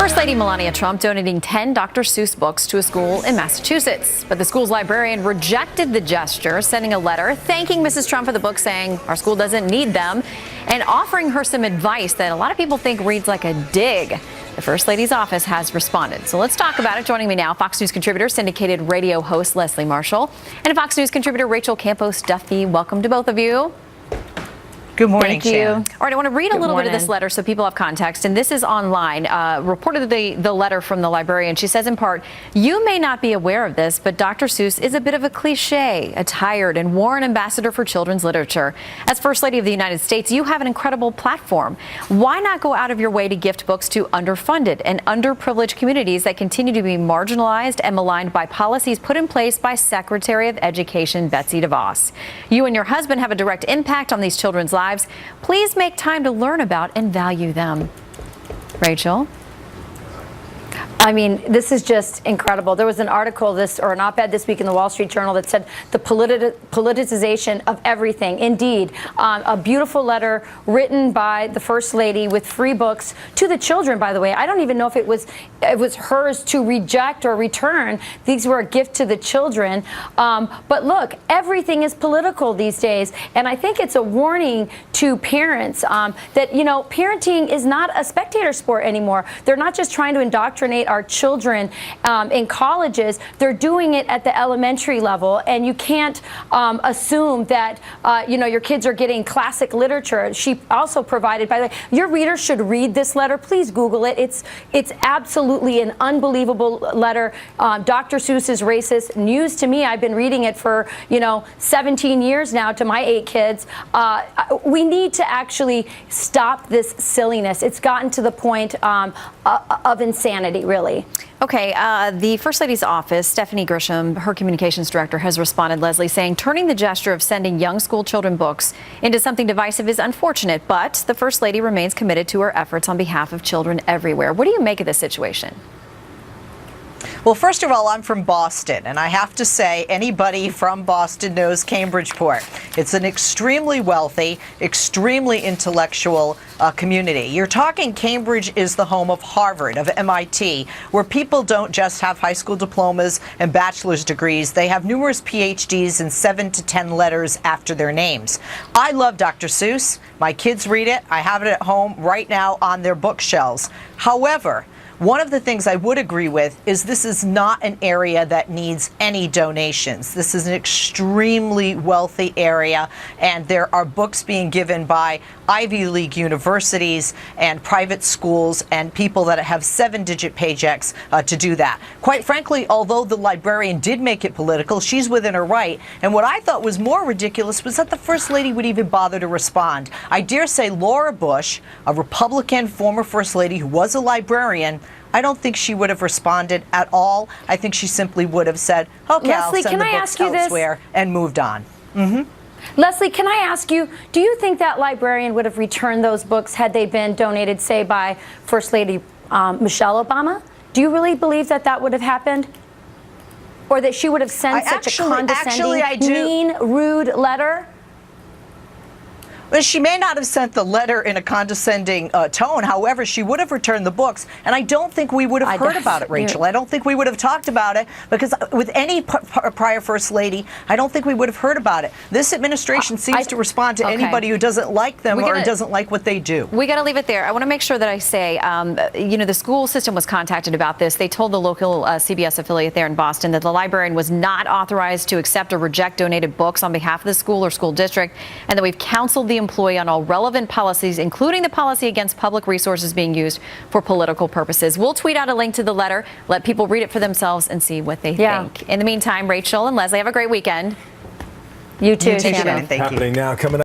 First Lady Melania Trump donating 10 Dr. Seuss books to a school in Massachusetts. But the school's librarian rejected the gesture, sending a letter thanking Mrs. Trump for the book, saying our school doesn't need them, and offering her some advice that a lot of people think reads like a dig. The First Lady's office has responded. So let's talk about it. Joining me now, Fox News contributor, syndicated radio host Leslie Marshall, and Fox News contributor Rachel Campos-Duffy. Welcome to both of you. Good morning, Thank you. Shannon. All right, I want to read a little bit of this letter so people have context, and this is online. Reportedly, the letter from the librarian. She says in part, "You may not be aware of this, but Dr. Seuss is a bit of a cliche, a tired and worn ambassador for children's literature. As First Lady of the United States, you have an incredible platform. Why not go out of your way to gift books to underfunded and underprivileged communities that continue to be marginalized and maligned by policies put in place by Secretary of Education Betsy DeVos? You and your husband have a direct impact on these children's lives. Please make time to learn about and value them." Rachel? I mean, this is just incredible. There was an article or an op-ed this week in the Wall Street Journal that said the politicization of everything. Indeed, a beautiful letter written by the First Lady with free books to the children, by the way. I don't even know if it was hers to reject or return. These were a gift to the children. But look, everything is political these days. And I think it's a warning to parents that, you know, parenting is not a spectator sport anymore. They're not just trying to indoctrinate our children in colleges. They're doing it at the elementary level, and you can't assume that you know, your kids are getting classic literature. She also provided, by the way, your readers should read this letter. Please Google it. It's absolutely an unbelievable letter. Dr. Seuss is racist. News to me. I've been reading it for 17 years now to my 8 kids. We need to actually stop this silliness. It's gotten to the point of insanity, really. Okay, the First Lady's office, Stephanie Grisham, her communications director, has responded, Leslie, saying turning the gesture of sending young school children books into something divisive is unfortunate, but the First Lady remains committed to her efforts on behalf of children everywhere. What do you make of this situation? Well, first of all, I'm from Boston, and I have to say anybody from Boston knows Cambridgeport. It's an extremely wealthy, extremely intellectual community. You're talking Cambridge is the home of Harvard, of MIT, where people don't just have high school diplomas and bachelor's degrees. They have numerous PhDs and 7 to 10 letters after their names. I love Dr. Seuss. My kids read it. I have it at home right now on their bookshelves. However, one of the things I would agree with is this is not an area that needs any donations. This is an extremely wealthy area, and there are books being given by Ivy League universities and private schools and people that have 7-digit paychecks to do that. Quite frankly, although the librarian did make it political, she's within her right. And what I thought was more ridiculous was that the First Lady would even bother to respond. I dare say Laura Bush, a Republican former First Lady who was a librarian, I don't think she would have responded at all. I think she simply would have said, okay, Leslie, I'll send the books elsewhere, and moved on. Leslie, can I ask you, do you think that librarian would have returned those books had they been donated, say, by First Lady Michelle Obama? Do you really believe that that would have happened? Or that she would have sent such a condescending, mean, rude letter? Well, she may not have sent the letter in a condescending tone. However, she would have returned the books. And I don't think we would have heard about it, Rachel. I don't think we would have talked about it, because with any prior First Lady, I don't think we would have heard about it. This administration seems to respond to anybody who doesn't like them or doesn't like what they do. We got to leave it there. I want to make sure that I say, the school system was contacted about this. They told the local CBS affiliate there in Boston that the librarian was not authorized to accept or reject donated books on behalf of the school or school district, and that we've counseled the employee on all relevant policies, including the policy against public resources being used for political purposes. We'll tweet out a link to the letter, let people read it for themselves and see what they think. In the meantime, Rachel and Leslie, have a great weekend. You too, Shannon. Thank you. Happening now, coming up.